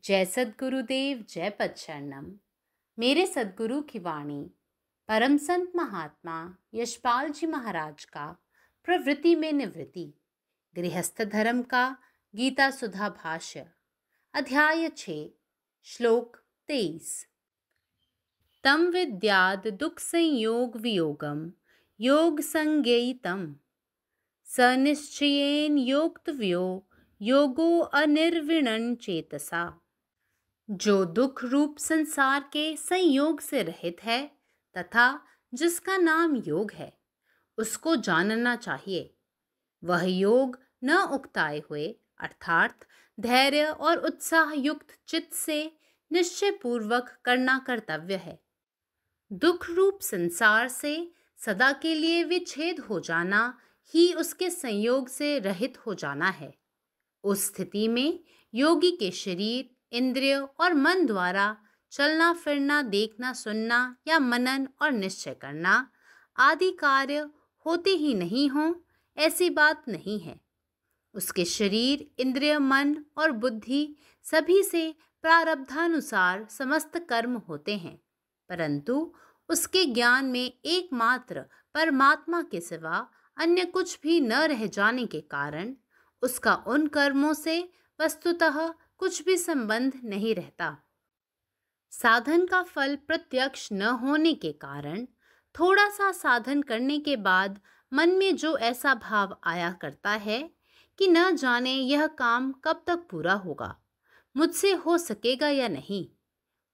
जय सद्गुरुदेव, जय पच्चरणम। मेरे सद्गुरु की वाणी परम संत महात्मा यशपाल जी महाराज का प्रवृत्ति में निवृत्ति गृहस्थ धर्म का गीता सुधा भाष्य अध्याय 6 श्लोक 23। तम विद्याद दुख संयोग वियोगम योग संज्ञेयितम स निश्चयेन योक्तव्यो योगो अनिर्विणन चेतसा। जो दुख रूप संसार के संयोग से रहित है तथा जिसका नाम योग है, उसको जानना चाहिए। वह योग न उकताए हुए अर्थात धैर्य और उत्साह युक्त चित्त से निश्चय पूर्वक करना कर्तव्य है। दुख रूप संसार से सदा के लिए विच्छेद हो जाना ही उसके संयोग से रहित हो जाना है। उस स्थिति में योगी के शरीर, इंद्रिय और मन द्वारा चलना फिरना, देखना सुनना या मनन और निश्चय करना आदि कार्य होते ही नहीं हों, ऐसी बात नहीं है। उसके शरीर, इंद्रिय, मन और बुद्धि सभी से प्रारब्धानुसार समस्त कर्म होते हैं, परंतु उसके ज्ञान में एकमात्र परमात्मा के सिवा अन्य कुछ भी न रह जाने के कारण उसका उन कर्मों से वस्तुतः कुछ भी संबंध नहीं रहता। साधन का फल प्रत्यक्ष न होने के कारण थोड़ा सा साधन करने के बाद मन में जो ऐसा भाव आया करता है कि न जाने यह काम कब तक पूरा होगा, मुझसे हो सकेगा या नहीं,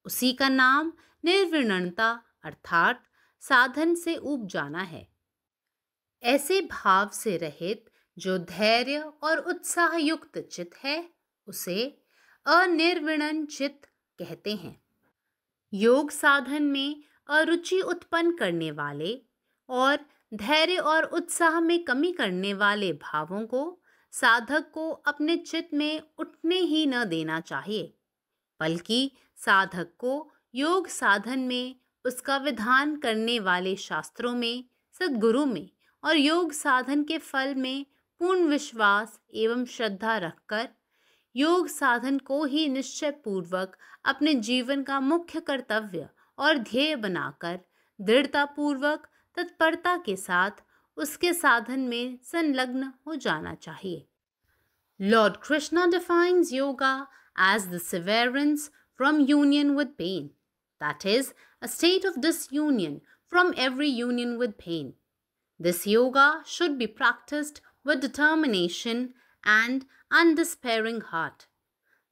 उसी का नाम निर्विण्णता अर्थात साधन से ऊब जाना है। ऐसे भाव से रहित जो धैर्य और उत्साह युक्त चित्त है, उसे अनिर्विणन चित्त कहते हैं। योग साधन में अरुचि उत्पन्न करने वाले और धैर्य और उत्साह में कमी करने वाले भावों को साधक को अपने चित्त में उठने ही न देना चाहिए, बल्कि साधक को योग साधन में उसका विधान करने वाले शास्त्रों में, सद्गुरु में और योग साधन के फल में पूर्ण विश्वास एवं श्रद्धा रखकर योग साधन को ही निश्चय पूर्वक अपने जीवन का मुख्य कर्तव्य और ध्येय बनाकर दृढ़ता पूर्वक तत्परता के साथ उसके साधन में संलग्न हो जाना चाहिए। Lord Krishna defines yoga as the severance from union with pain, that is, a state of disunion from every union with pain. This yoga should be practiced with determination and undespairing heart.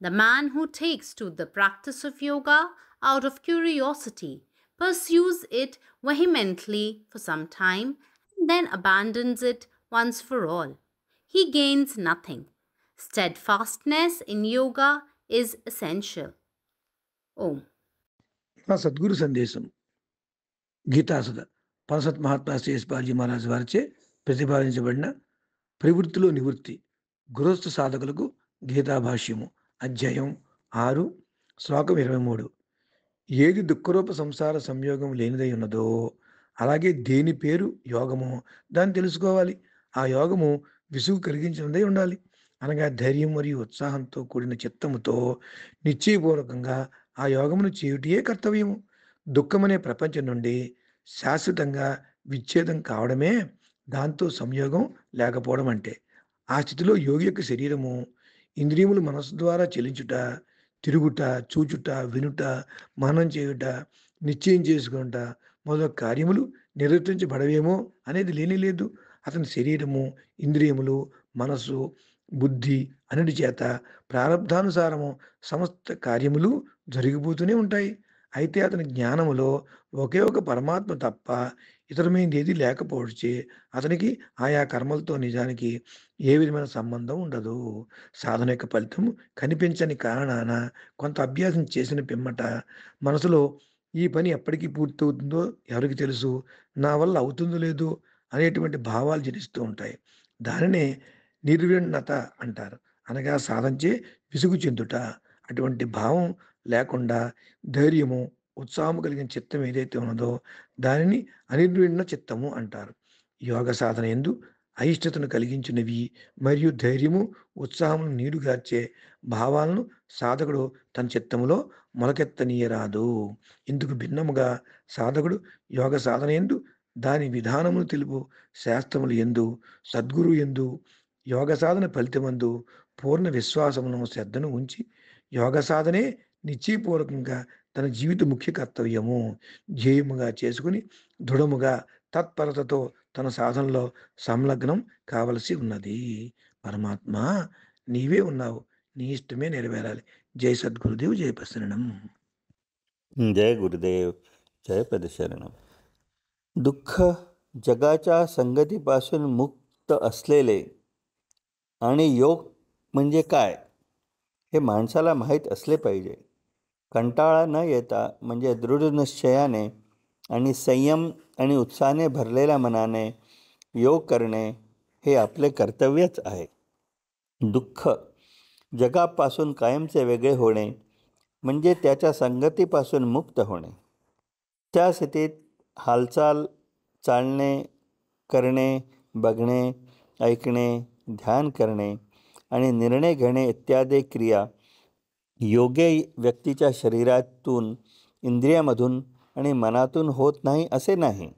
The man who takes to the practice of yoga out of curiosity, pursues it vehemently for some time, and then abandons it once for all, he gains nothing. Steadfastness in yoga is essential. Om. నా సద్గురు సందేశం గీతాసుధ పరసత్ మహాత్మా శ్రీ యశ్పాల్జీ మహారాజ్ వారిచే ప్రతిపాదించబడిన ప్రవృత్తిలో నివృత్తి గృహస్థ సాధకులకు గీతా భాష్యము అధ్యాయం 6 శ్లోకం 23. ఏది దుఃఖరూప సంసార సంయోగం లేనిదై ఉన్నదో అలాగే దేని పేరు యోగమో దాన్ని తెలుసుకోవాలి. ఆ యోగము విసుగు కలిగించినదై ఉండాలి. అనగా ధైర్యం మరియు ఉత్సాహంతో కూడిన చిత్తముతో నిశ్చయపూర్వకంగా ఆ యోగమును చేయుటయే కర్తవ్యము. దుఃఖమనే ప్రపంచం నుండి శాశ్వతంగా విచ్ఛేదం కావడమే దాంతో సంయోగం లేకపోవడం అంటే. ఆ స్థితిలో యోగి యొక్క శరీరము, ఇంద్రియములు మనస్సు ద్వారా చెలించుట, తిరుగుట, చూచుట, వినుట, మననం చేయుట, నిశ్చయం చేసుకునుట మొదలగు కార్యములు నిర్వర్తించబడవేమో అనేది లేనే లేదు. అతని శరీరము, ఇంద్రియములు, మనస్సు, బుద్ధి అన్నిటి చేత ప్రారబ్ధానుసారము సమస్త కార్యములు జరిగిపోతూనే ఉంటాయి. అయితే అతని జ్ఞానములో ఒకే ఒక పరమాత్మ తప్ప ఇతరమైనది ఏది లేకపోవచ్చే అతనికి ఆయా కర్మలతో నిజానికి ఏ విధమైన సంబంధం ఉండదు. సాధన యొక్క ఫలితం కనిపించని కారణాన కొంత అభ్యాసం చేసిన పిమ్మట మనసులో ఈ పని ఎప్పటికీ పూర్తవుతుందో ఎవరికి తెలుసు, నా వల్ల అవుతుందో లేదో అనేటువంటి భావాలు జనిస్తూ ఉంటాయి. దానినే నిర్విణ్ణత అంటారు. అనగా సాధంచే విసుగు చెందుట. అటువంటి భావం లేకుండా ధైర్యము, ఉత్సాహము కలిగిన చిత్తం ఏదైతే ఉన్నదో దానిని అనిర్విణ్ణ చిత్తము అంటారు. యోగ సాధన యందు అయిష్టతను కలిగించినవి మరియు ధైర్యము ఉత్సాహమును నీరుగార్చే భావాలను సాధకుడు తన చిత్తములో మొలకెత్తనీయరాదు. ఇందుకు భిన్నముగా సాధకుడు యోగ సాధన ఎందు దాని విధానమును తెలుపు శాస్త్రములు ఎందు సద్గురు ఎందు యోగ సాధన ఫలితమందు పూర్ణ విశ్వాసమును శ్రద్ధను ఉంచి యోగ సాధనే నిశ్చయపూర్వకంగా తన జీవిత ముఖ్య కర్తవ్యము ధ్యేయముగా చేసుకుని దృఢముగా తత్పరతతో తన సాధనలో సంలగ్నం కావలసి ఉన్నది. పరమాత్మ నీవే ఉన్నావు, నీ ఇష్టమే నెరవేరాలి. జై సద్గురుదేవ్, జయ ప్రసరణం. जय गुरुदेव, जय पदशरणम. दुःख जगाच्या संगतीपासून मुक्त असलेले आणि योग म्हणजे काय हे माणसाला माहीत असले पाहिजे. कंटाळा न येता म्हणजे दृढ निश्चयाने आणि संयम आणि उत्साहाने भरलेल्या मनाने योग करणे हे आपले कर्तव्यच आहे. दुःख जगापासून कायमचे वेगळे होणे म्हणजे त्याच्या संगतीपासून मुक्त होणे. त्या स्थितीत हालचाल, चालणे, करणे, बघणे, ऐकणे, ध्यान करणे आणि निर्णय घेणे इत्यादी क्रिया योग्य व्यक्तीच्या शरीरातून, इंद्रियामधून आणि मनातून होत नाही असे नाही.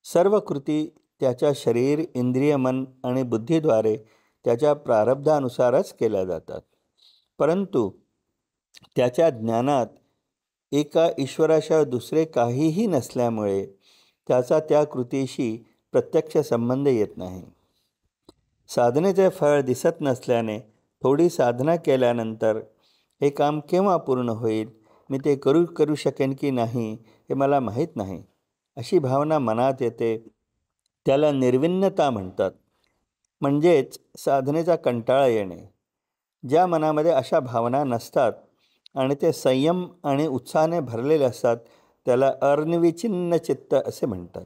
सर्व कृती त्याच्या शरीर, इंद्रिय, मन आणि बुद्धीद्वारे त्याच्या प्रारब्धानुसारच केल्या जातात. परंतु त्याच्या ज्ञानात एका ईश्वराशिवाय दुसरे काहीही नसल्यामुळे त्याचा त्या कृतीशी प्रत्यक्ष संबंध येत नाही. साधनेचे फळ दिसत नसल्याने थोडी साधना केल्यानंतर हे काम केव्हा पूर्ण होईल, मी ते करू शकेन की नाही हे मला माहीत नाही, अशी भावना मनात येते. त्याला निर्विण्णता म्हणतात, म्हणजेच साधनेचा कंटाळा येणे. ज्या मनामध्ये अशा भावना नसतात आणि ते संयम आणि उत्साहाने भरलेले असतात त्याला अनिर्विच्छिन्न चित्त असे म्हणतात.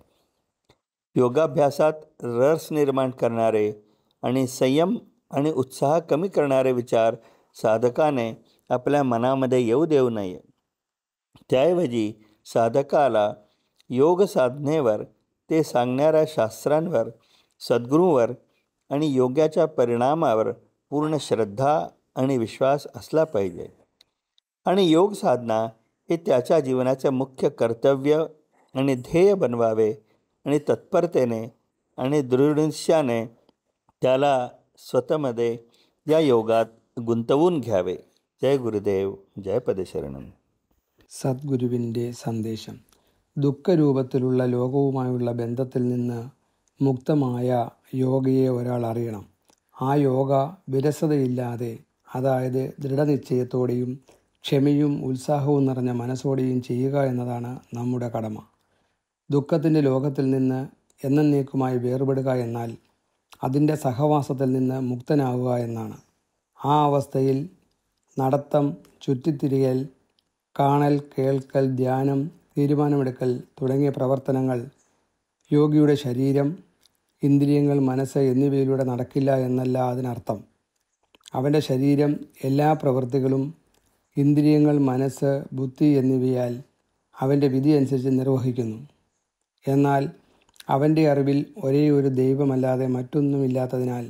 योगाभ्यासात रस निर्माण करणारे आणि संयम आणि उत्साह कमी करणारे विचार साधकाने आपल्या मनामध्ये येऊ देऊ नये. त्याऐवजी साधकाला योग साधनेवर, ते सांगणाऱ्या शास्त्रांवर, सद्गुरूंवर आणि योगाच्या परिणामावर पूर्ण श्रद्धा आणि विश्वास असला पाहिजे. आणि योग साधना हे त्याच्या जीवनाचे मुख्य कर्तव्य आणि ध्येय बनवावे आणि तत्परतेने आणि दृढनिश्चयाने त्याला स्वतःमध्ये या योगात गुंतवून घ्यावे. जय गुरुदेव, जय പദശരണം. സദ്ഗുരുവിൻ്റെ സന്ദേശം. ദുഃഖരൂപത്തിലുള്ള ലോകവുമായുള്ള ബന്ധത്തിൽ നിന്ന് മുക്തമായ യോഗയെ ഒരാൾ അറിയണം. ആ യോഗ വിരസതയില്ലാതെ, അതായത് ദൃഢനിശ്ചയത്തോടെയും ക്ഷമയും ഉത്സാഹവും നിറഞ്ഞ മനസ്സോടെയും ചെയ്യുക എന്നതാണ് നമ്മുടെ കടമ. ദുഃഖത്തിൻ്റെ ലോകത്തിൽ നിന്ന് എന്നേക്കുമായി വേർപെടുക എന്നാൽ അതിൻ്റെ സഹവാസത്തിൽ നിന്ന് മുക്തനാവുക എന്നാണ്. ആ അവസ്ഥയിൽ നടത്തം, ചുറ്റിത്തിരിയൽ, കാണൽ, കേൾക്കൽ, ധ്യാനം, തീരുമാനമെടുക്കൽ തുടങ്ങിയ പ്രവർത്തനങ്ങൾ യോഗിയുടെ ശരീരം, ഇന്ദ്രിയങ്ങൾ, മനസ്സ് എന്നിവയിലൂടെ നടക്കില്ല എന്നല്ല അതിനർത്ഥം. അവൻ്റെ ശരീരം എല്ലാ പ്രവൃത്തികളും ഇന്ദ്രിയങ്ങൾ, മനസ്സ്, ബുദ്ധി എന്നിവയാൽ അവൻ്റെ വിധി അനുസരിച്ച് നിർവഹിക്കുന്നു. എന്നാൽ അവൻ്റെ അറിവിൽ ഒരേ ഒരു ദൈവമല്ലാതെ മറ്റൊന്നുമില്ലാത്തതിനാൽ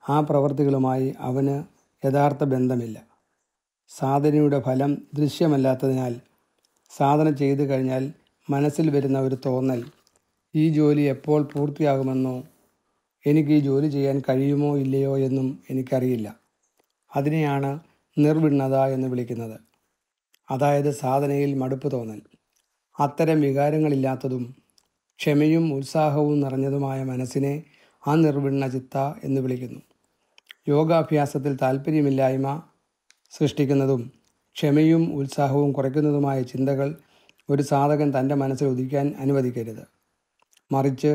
ആ പ്രവൃത്തികളുമായി അവന് യഥാർത്ഥ ബന്ധമില്ല. സാധനയുടെ ഫലം ദൃശ്യമല്ലാത്തതിനാൽ സാധന ചെയ്തു കഴിഞ്ഞാൽ മനസ്സിൽ വരുന്ന ഒരു തോന്നൽ, ഈ ജോലി എപ്പോൾ പൂർത്തിയാകുമെന്നോ എനിക്ക് ഈ ജോലി ചെയ്യാൻ കഴിയുമോ ഇല്ലയോ എന്നും എനിക്കറിയില്ല. അതിനെയാണ് നിർവിണ്ണത എന്ന് വിളിക്കുന്നത്. അതായത് സാധനയിൽ മടുപ്പ് തോന്നൽ. അത്തരം വികാരങ്ങളില്ലാത്തതും ക്ഷമയും ഉത്സാഹവും നിറഞ്ഞതുമായ മനസ്സിനെ അനിർവിണ്ണ ചിത്ത എന്ന് വിളിക്കുന്നു. യോഗാഭ്യാസത്തിൽ താല്പര്യമില്ലായ്മ സൃഷ്ടിക്കുന്നതും ക്ഷമയും ഉത്സാഹവും കുറയ്ക്കുന്നതുമായ ചിന്തകൾ ഒരു സാധകൻ തൻ്റെ മനസ്സിൽ ഉദിക്കാൻ അനുവദിക്കരുത്. മറിച്ച്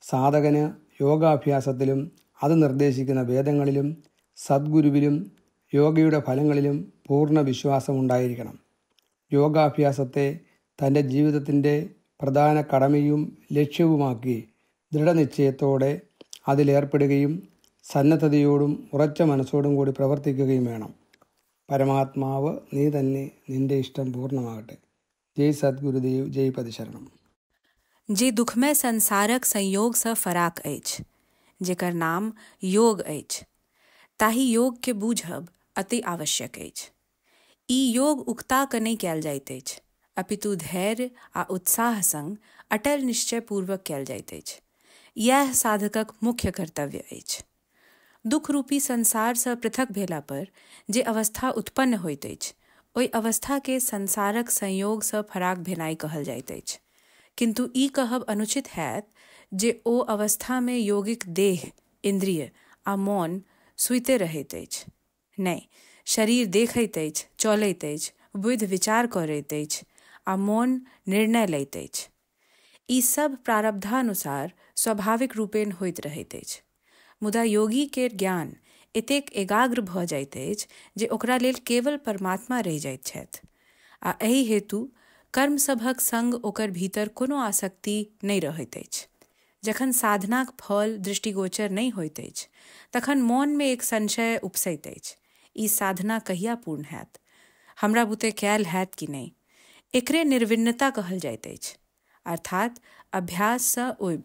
സാധകന് യോഗാഭ്യാസത്തിലും അത് നിർദ്ദേശിക്കുന്ന വേദങ്ങളിലും സദ്ഗുരുവിലും യോഗയുടെ ഫലങ്ങളിലും പൂർണ്ണ വിശ്വാസം ഉണ്ടായിരിക്കണം. യോഗാഭ്യാസത്തെ തൻ്റെ ജീവിതത്തിൻ്റെ പ്രധാന കടമയും ലക്ഷ്യവുമാക്കി ദൃഢനിശ്ചയത്തോടെ അതിലേർപ്പെടുകയും സന്നദ്ധതയോടും ഉറച്ച മനസ്സോടും കൂടി പ്രവർത്തിക്കുകയും വേണം. പരമാത്മാവ് നീ തന്നെ, നിന്റെ ഇഷ്ടം പൂർണ്ണമാകട്ടെ. ജയ് സദ്ഗുരുദേവ്, ജയ് പദശരണം. जे दुखमय संसारक संयोग सँ फराक अछि, जेकर नाम योग अछि। ताहि योग के बूझब अति आवश्यक अछि। ई योग उकता क नहि कयल जाइत अछि, अपितु धैर्य आ उत्साह संग अटल निश्चय पूर्वक कयल जाइत अछि। यह साधकक मुख्य कर्तव्य अछि। दुख रूपी संसार सँ पृथक भेला पर जे अवस्था उत्पन्न होइत अछि, ओहि अवस्था के संसारक संयोग सँ फराक भेनाइ कहल जाइत अछि। किंतु ई कहब अनुचित हैत जे ओ अवस्था में यौगिक देह, इंद्रिय आ मौन सुइते रहैत अछि। नहि, शरीर देखैत अछि, चलैत अछि, बुद्धि विचार करैत अछि आ मौन निर्णय लैत अछि। ई सब प्रारब्धानुसार स्वाभाविक रूपेण होइत रहैत अछि। मुदा योगी के ज्ञान एतेक एकाग्र भऽ जाइत अछि जे ओकरा लेल केवल परमात्मा रहि जाइत छथि, आ एहि हेतु कर्म सभक संग ओकर भीतर कोनो आसक्ति नहि रहैत अछि। जखन साधनाक फल दृष्टिगोचर नहि होइत अछि, तखन मौन में एक संशय उपसैत अछि, ई साधना कहिया पूर्ण हैत, हमरा बुते कैल हैत कि नहि। एकरे निर्विण्णता कहल जाइत अछि, अर्थात अभ्यास सँ उब।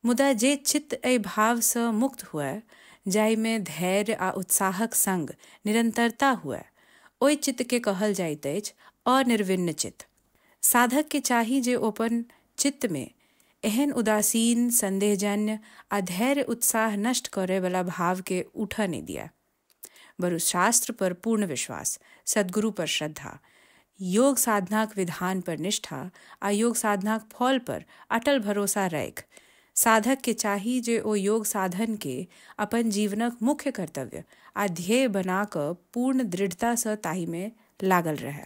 मुदा जे चित्त एहि भाव सँ मुक्त हुए, जाहिमे धैर्य आ उत्साहक संग निरंतरता हुए, ओहि चित्त के कहल जाइत अछि अनिर्विण्ण चित्त। साधक के चाही जे अपन चित्त में एहन उदासीन, संदेहजन्य आ धैर्य उत्साह नष्ट करे वाला भाव के उठा नहीं दिया। बरु शास्त्र पर पूर्ण विश्वास, सद्गुरु पर श्रद्धा, योग साधनाक विधान पर निष्ठा आ योग साधनाक फल पर अटल भरोसा राखि साधक के चाही जे ओ योग साधन के अपन जीवनक मुख्य कर्तव्य आ ध्येय बना कऽ पूर्ण दृढ़ता सँ ताहि में लागल रहे।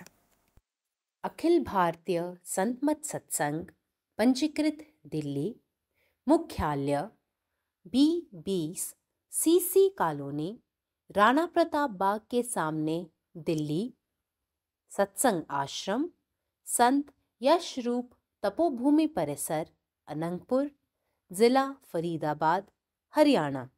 अखिल भारतीय संत मत सत्संग, पंजीकृत दिल्ली, मुख्यालय B20 CC colony, Rana Pratap Bagh के सामने, दिल्ली। सत्संग आश्रम संत यशरूप तपोभूमि परिसर, अनंगपुर, जिला फरीदाबाद, हरियाणा।